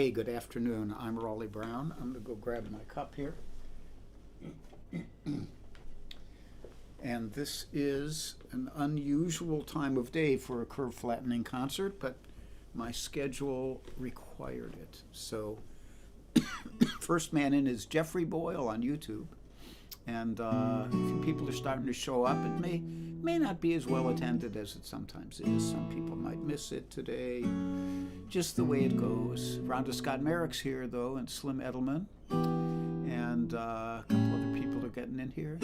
Hey, good afternoon. I'm Raleigh Brown. I'm going to go grab my cup here. And this is an unusual time of day for a curve flattening concert, but my schedule required it. So, first man in is Jeffrey Boyle on YouTube. And a few people are starting to show up. It may not be as well attended as it sometimes is. Some people might miss it today. Just the way it goes. Rhonda Scott Merrick's here, though, and Slim Edelman. And a couple other people are getting in here.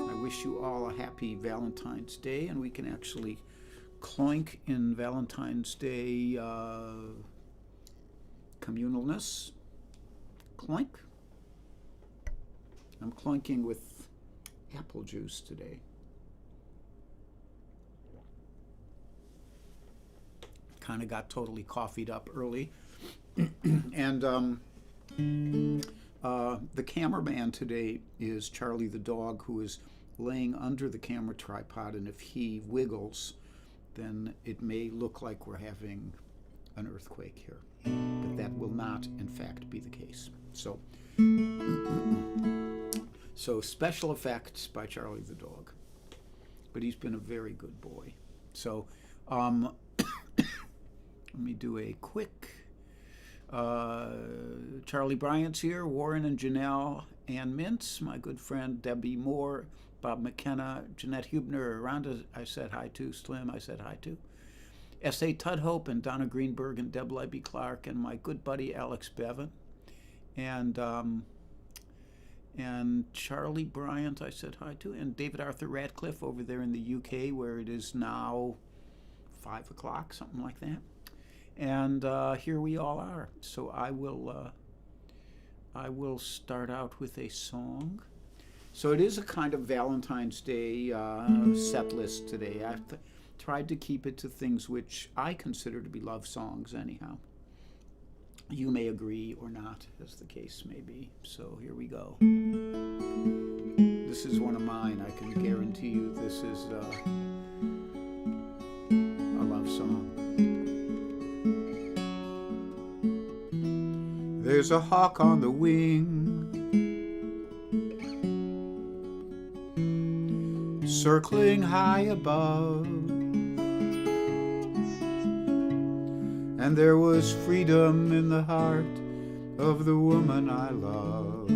I wish you all a happy Valentine's Day, and we can actually clink in Valentine's Day communalness. Clink. I'm clunking with apple juice today. Kind of got totally coffeeed up early. And the cameraman today is Charlie the dog, who is laying under the camera tripod, and if he wiggles, then it may look like we're having an earthquake here. But that will not, in fact, be the case. So special effects by Charlie the dog. But he's been a very good boy. So let me do a quick Charlie Bryant's here, Warren and Janelle, Ann Mintz, my good friend Debbie Moore, Bob McKenna, Jeanette Hubner, Rhonda I said hi to, Slim I said hi to, S.A. Tudhope and Donna Greenberg and Deb Libby Clark, and my good buddy Alex Bevan. And Charlie Bryant I said hi to, and David Arthur Radcliffe over there in the UK, where it is now 5 o'clock, something like that. And here we all are. So I will start out with a song. So it is a kind of Valentine's Day set list today. I've tried to keep it to things which I consider to be love songs anyhow. You may agree or not, as the case may be. So here we go. This is one of mine. I can guarantee you this is a love song. There's a hawk on the wing, circling high above, and there was freedom in the heart of the woman I love.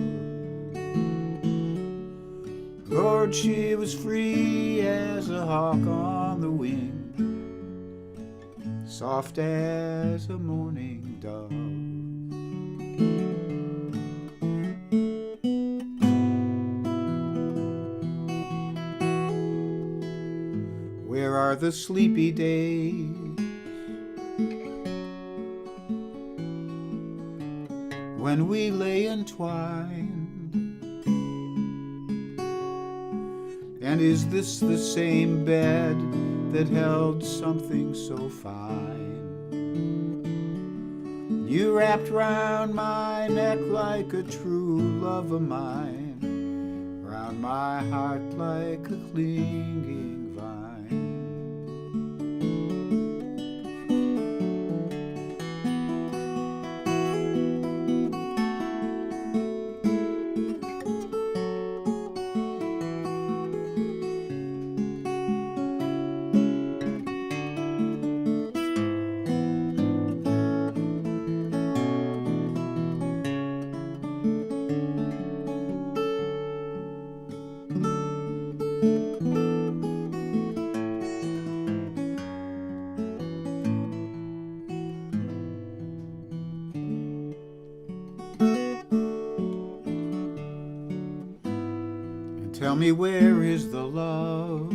Lord, she was free as a hawk on the wing, soft as a morning dove. Where are the sleepy days when we lay entwined? And is this the same bed that held something so fine? You wrapped round my neck like a true love of mine, round my heart like a clinging vine. Tell me, where is the love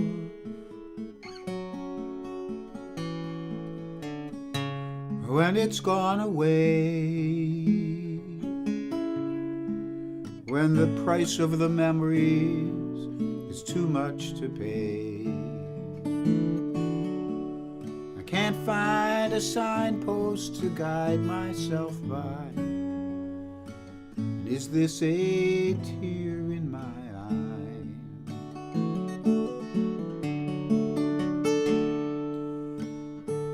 when it's gone away? When the price of the memories is too much to pay? I can't find a signpost to guide myself by. And is this a tear in my eye?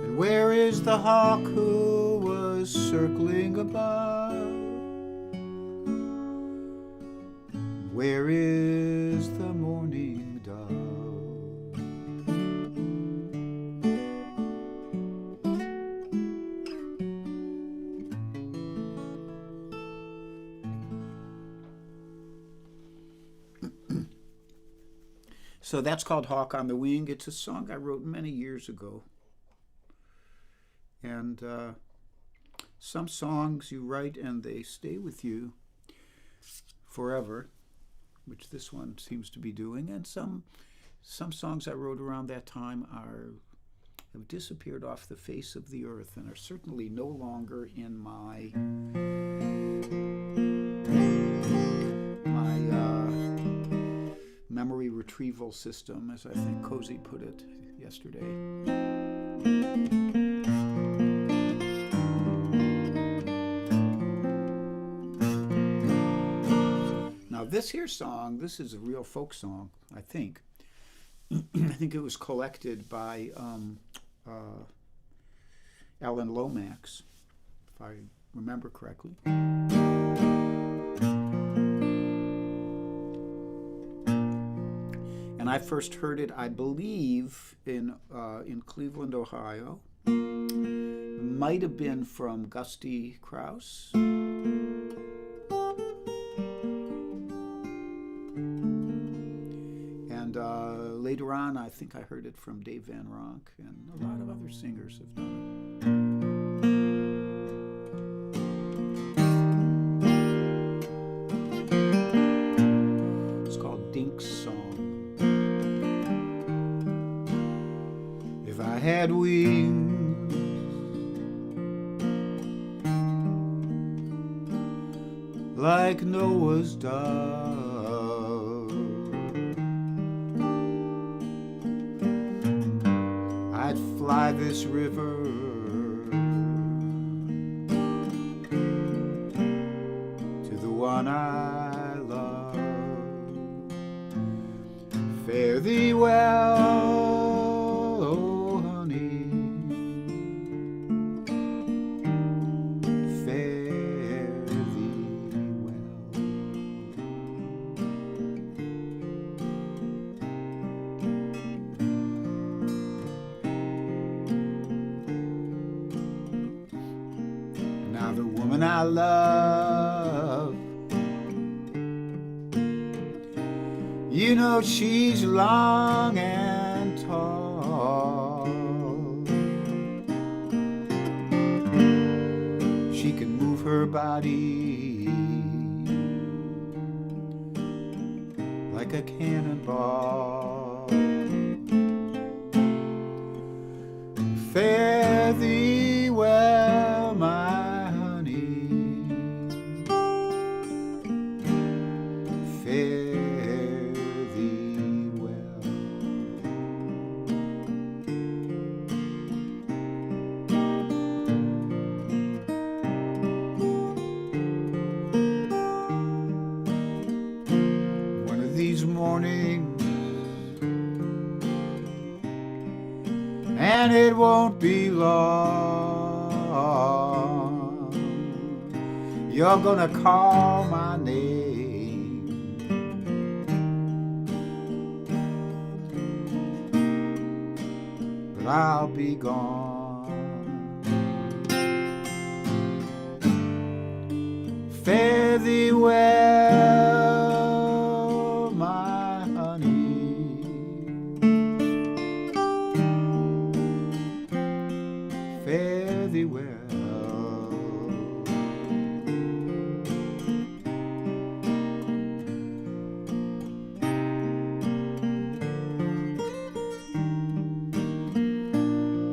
And where is the hawk who circling above. Where is the morning dove? So that's called Hawk on the Wing. It's a song I wrote many years ago. And some songs you write and they stay with you forever, which this one seems to be doing. And some songs I wrote around that time have disappeared off the face of the earth and are certainly no longer in my memory retrieval system, as I think Cozy put it yesterday. Now this here song, this is a real folk song, I think. I think it was collected by Alan Lomax, if I remember correctly. And I first heard it, I believe, in Cleveland, Ohio. Might have been from Gusty Krause. And later on, I think I heard it from Dave Van Ronk, and a lot of other singers have done it. It's called Dink's Song. If I had wings, like Noah's dove, I'd fly this river to the one I love. Fare thee well, I love, you know she's long and tall. She can move her body like a cannonball. Fare thee well, my and it won't be long, you're gonna call my name, but I'll be gone. Fare thee well, my honey, fare thee well.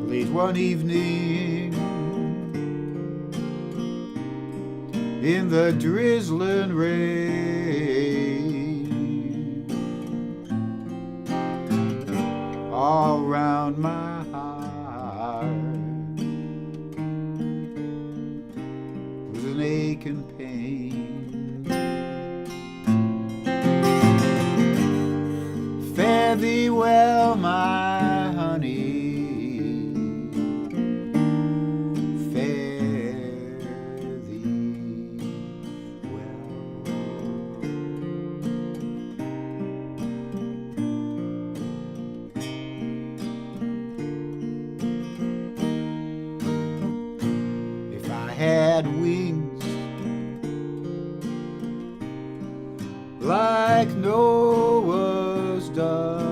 Late one evening, in the drizzling rain, all round my heart was an ache and pain. Fare thee well, my honey, fare like Noah's dove.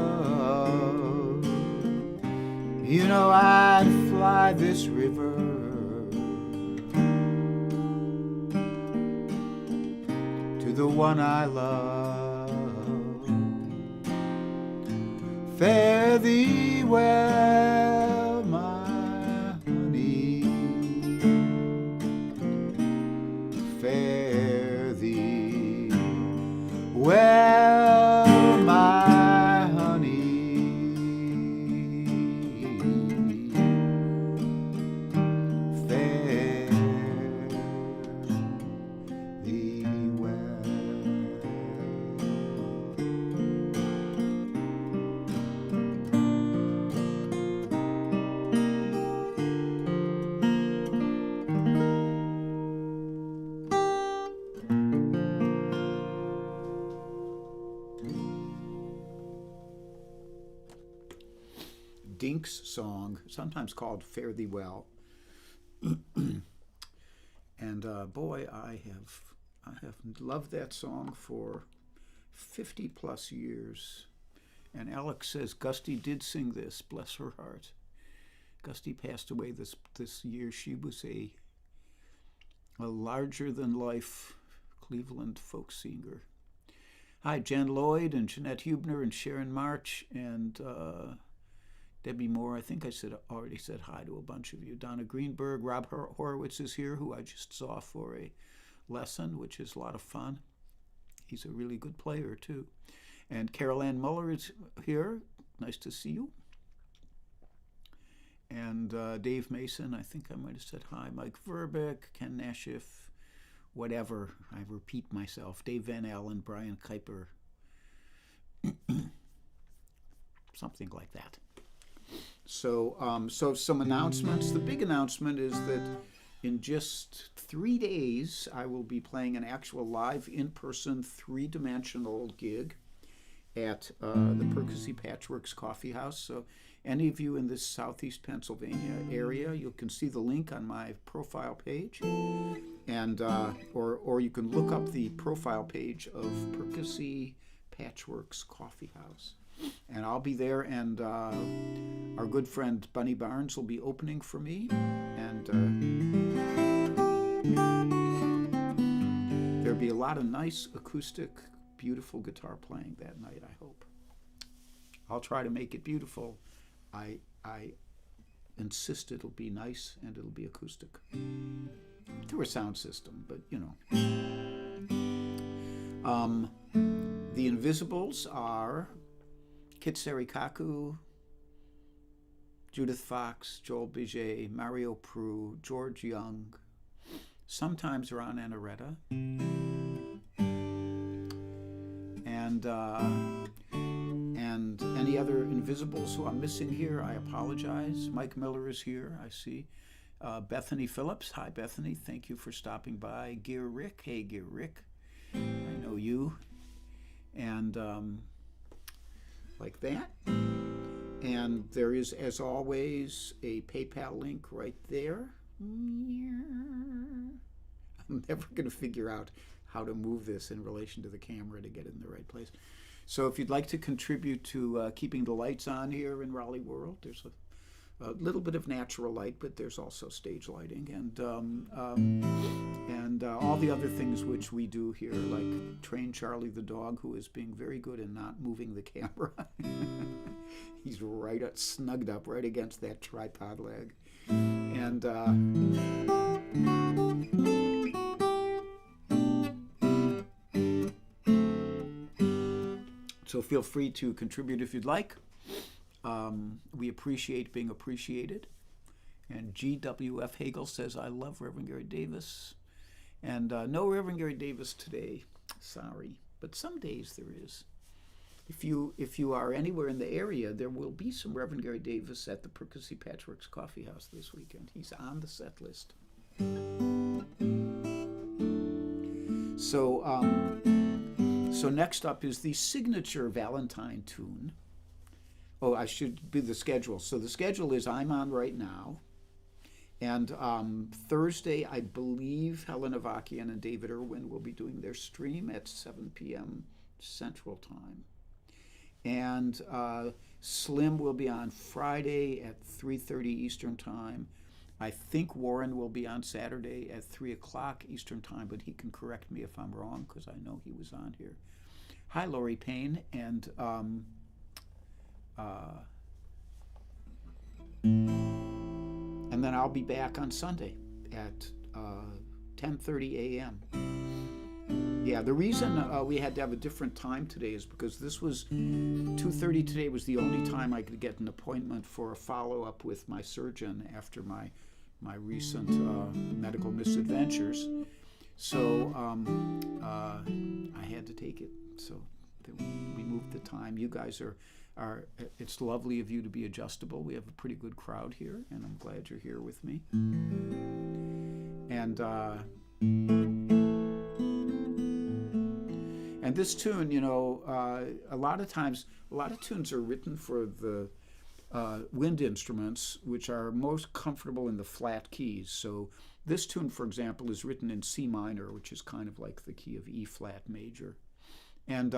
You know I'd fly this river to the one I love. Fare thee well, my honey. Fare thee well, my honey. Fare thee well. Dink's song, sometimes called Fare Thee Well. And boy, I have loved that song for 50 plus years. And Alex says Gusty did sing this, bless her heart. Gusty passed away this year. She was a larger than life Cleveland folk singer. Hi, Jen Lloyd and Jeanette Hubner and Sharon March and Debbie Moore. I think I already said hi to a bunch of you. Donna Greenberg. Rob Horowitz is here, who I just saw for a lesson, which is a lot of fun. He's a really good player, too. And Carol Ann Muller is here. Nice to see you. And Dave Mason, I think I might have said hi. Mike Verbeck, Ken Nashif, whatever. I repeat myself. Dave Van Allen, Brian Kuiper. Something like that. So some announcements. The big announcement is that in just 3 days, I will be playing an actual live, in-person, three-dimensional gig at the Percy Patchworks Coffee House. So any of you in this southeast Pennsylvania area, you can see the link on my profile page, and or you can look up the profile page of Percy Patchworks Coffee House. And I'll be there, and our good friend Bunny Barnes will be opening for me, and there'll be a lot of nice acoustic, beautiful guitar playing that night, I hope. I'll try to make it beautiful. I insist it'll be nice and it'll be acoustic. Through a sound system, but you know. The Invisibles are Kit Serikaku, Judith Fox, Joel Biget, Mario Prue, George Young, sometimes Ron Anaretta, and any other Invisibles who I'm missing here, I apologize. Mike Miller is here, I see. Bethany Phillips, hi Bethany, thank you for stopping by. Gear Rick, hey Gear Rick, I know you. And like that. And there is, as always, a PayPal link right there. I'm never going to figure out how to move this in relation to the camera to get it in the right place. So if you'd like to contribute to keeping the lights on here in Raleigh World, there's a little bit of natural light, but there's also stage lighting and all the other things which we do here, like train Charlie the dog, who is being very good in not moving the camera. He's snugged up right against that tripod leg. And so feel free to contribute if you'd like. We appreciate being appreciated. And GWF Hagel says, I love Reverend Gary Davis. And no Reverend Gary Davis today, sorry. But some days there is. If you are anywhere in the area, there will be some Reverend Gary Davis at the Percy Patchworks Coffee House this weekend. He's on the set list. So next up is the signature Valentine tune. Oh, I should be the schedule. So the schedule is I'm on right now. And Thursday, I believe Helen Avakian and David Irwin will be doing their stream at 7 p.m. Central Time. And Slim will be on Friday at 3:30 Eastern Time. I think Warren will be on Saturday at 3 o'clock Eastern Time, but he can correct me if I'm wrong because I know he was on here. Hi, Lori Payne, and then I'll be back on Sunday at 10:30 a.m. Yeah, the reason we had to have a different time today is because this was 2:30 today was the only time I could get an appointment for a follow-up with my surgeon after my recent medical misadventures. So I had to take it. So we moved the time. You guys are it's lovely of you to be adjustable. We have a pretty good crowd here, and I'm glad you're here with me. And this tune, you know, a lot of tunes are written for the wind instruments, which are most comfortable in the flat keys. So this tune, for example, is written in C minor, which is kind of like the key of E flat major. And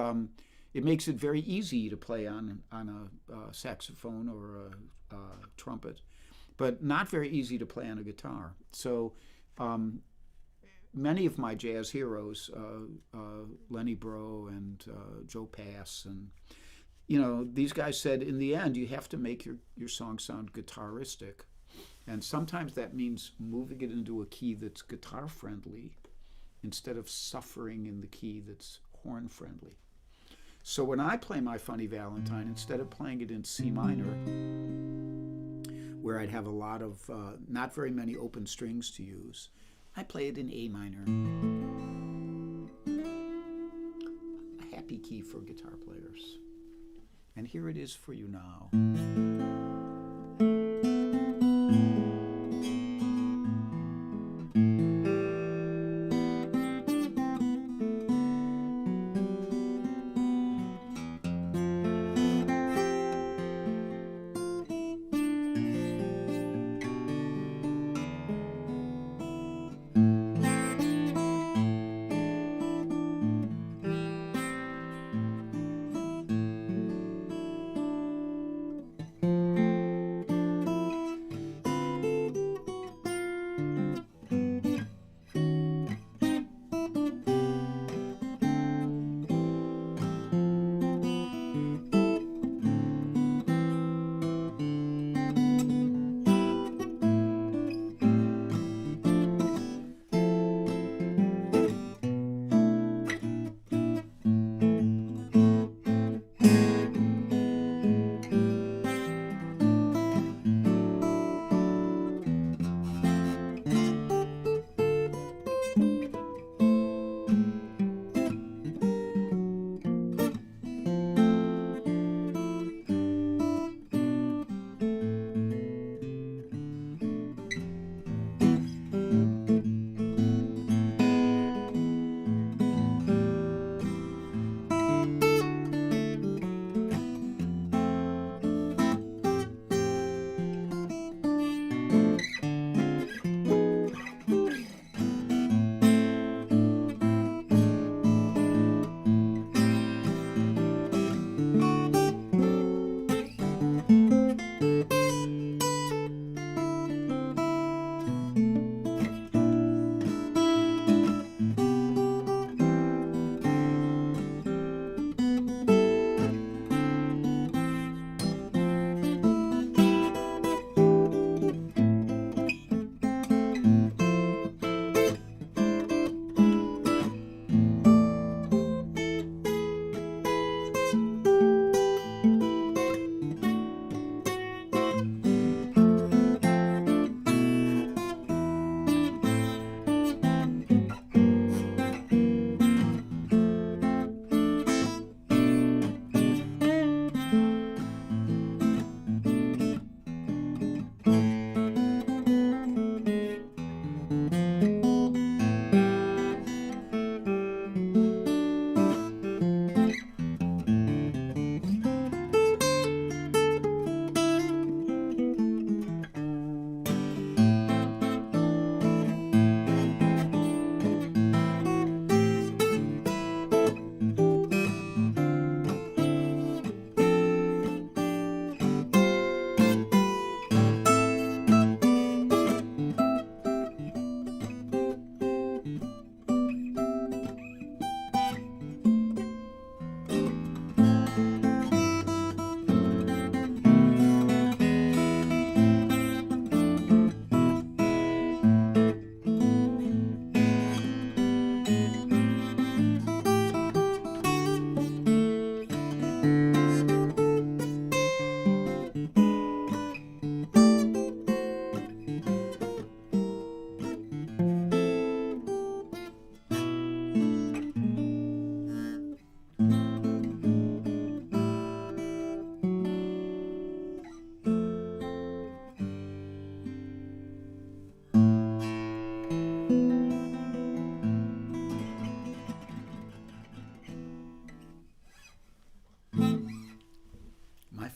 it makes it very easy to play on a saxophone or a trumpet, but not very easy to play on a guitar. So many of my jazz heroes, Lenny Breau and Joe Pass, and you know, these guys said in the end you have to make your song sound guitaristic, and sometimes that means moving it into a key that's guitar friendly instead of suffering in the key that's horn friendly. So when I play my Funny Valentine, instead of playing it in C minor, where I'd have a lot of not very many open strings to use, I play it in A minor. A happy key for guitar players. And here it is for you now.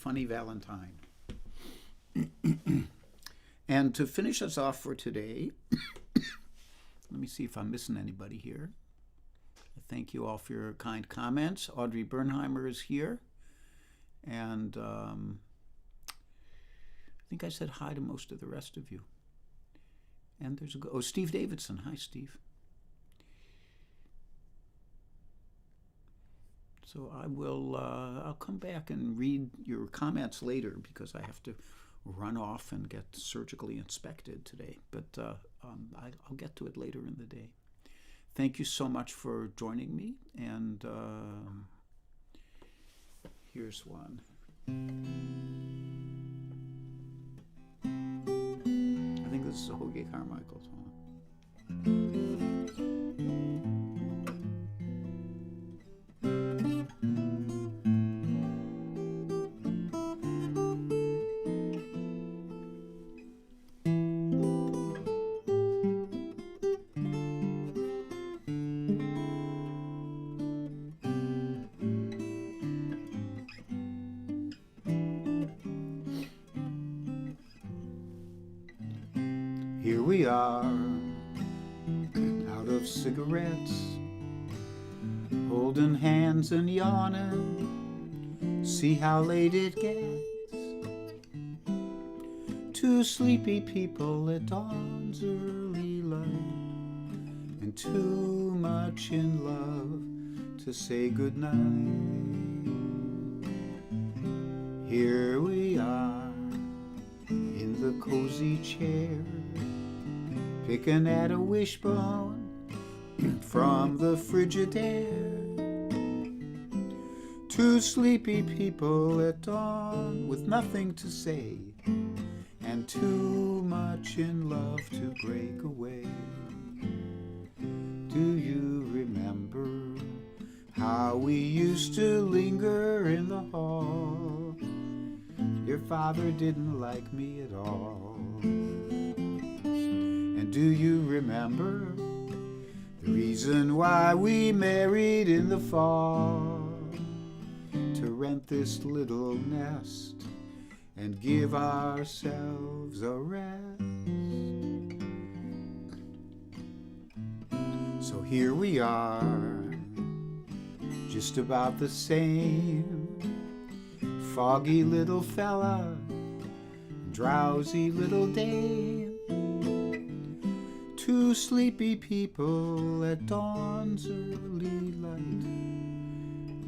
Funny Valentine. And to finish us off for today, let me see if I'm missing anybody here. Thank you all for your kind comments. Audrey Bernheimer is here. And I think I said hi to most of the rest of you. And there's Steve Davidson. Hi, Steve. So I'll come back and read your comments later because I have to run off and get surgically inspected today. But I'll get to it later in the day. Thank you so much for joining me. And here's one. I think this is a Hoagie Carmichael's one. Here we are, out of cigarettes, holding hands and yawning. See how late it gets. Two sleepy people at dawn's early light, and too much in love to say goodnight. Here we are, in the cozy chair, picking at a wishbone from the Frigidaire. Two sleepy people at dawn with nothing to say, and too much in love to break away. Do you remember how we used to linger in the hall? Your father didn't like me at all. Do you remember the reason why we married in the fall? To rent this little nest and give ourselves a rest. So here we are, just about the same. Foggy little fella, drowsy little dame. Two sleepy people at dawn's early light,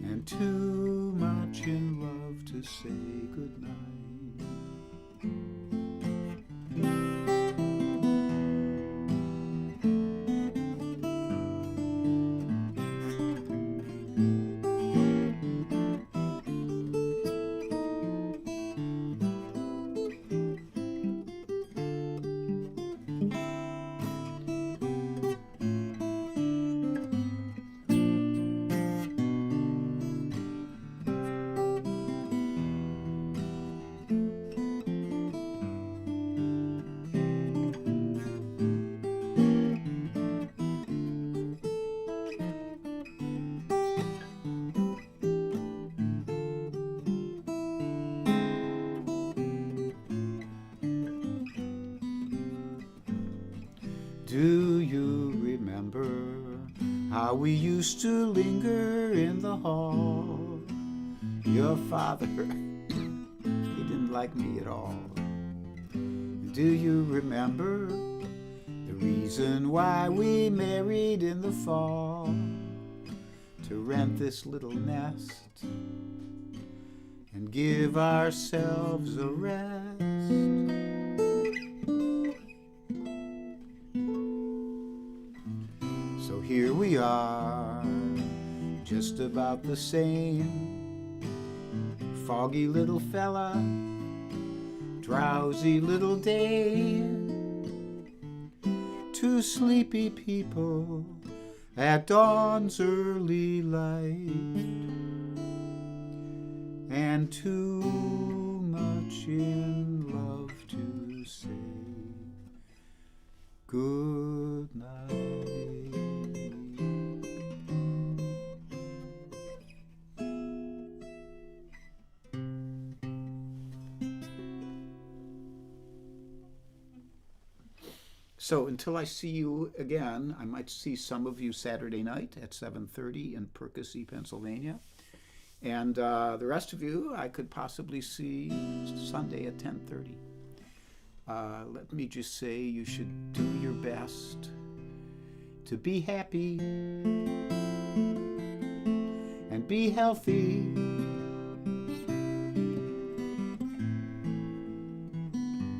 and too much in love to say goodnight. Do you remember how we used to linger in the hall? Your father, he didn't like me at all. Do you remember the reason why we married in the fall? To rent this little nest and give ourselves a rest. So here we are, just about the same. Foggy little fella, drowsy little dame. Two sleepy people at dawn's early light, and too much in love to say good night. So until I see you again, I might see some of you Saturday night at 7:30 in Percy, Pennsylvania. And the rest of you I could possibly see Sunday at 10:30. Let me just say you should do your best to be happy and be healthy.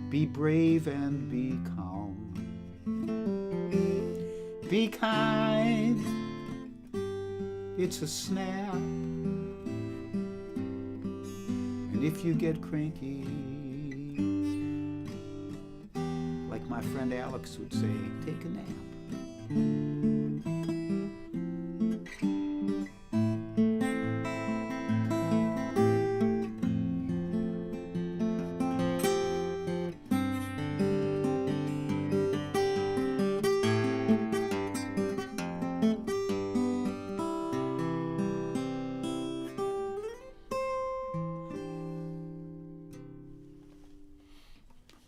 Be brave and be calm. Be kind. It's a snap. And if you get cranky, like my friend Alex would say, take a nap.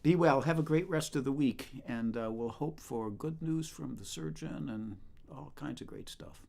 Be well. Have a great rest of the week, and we'll hope for good news from the surgeon and all kinds of great stuff.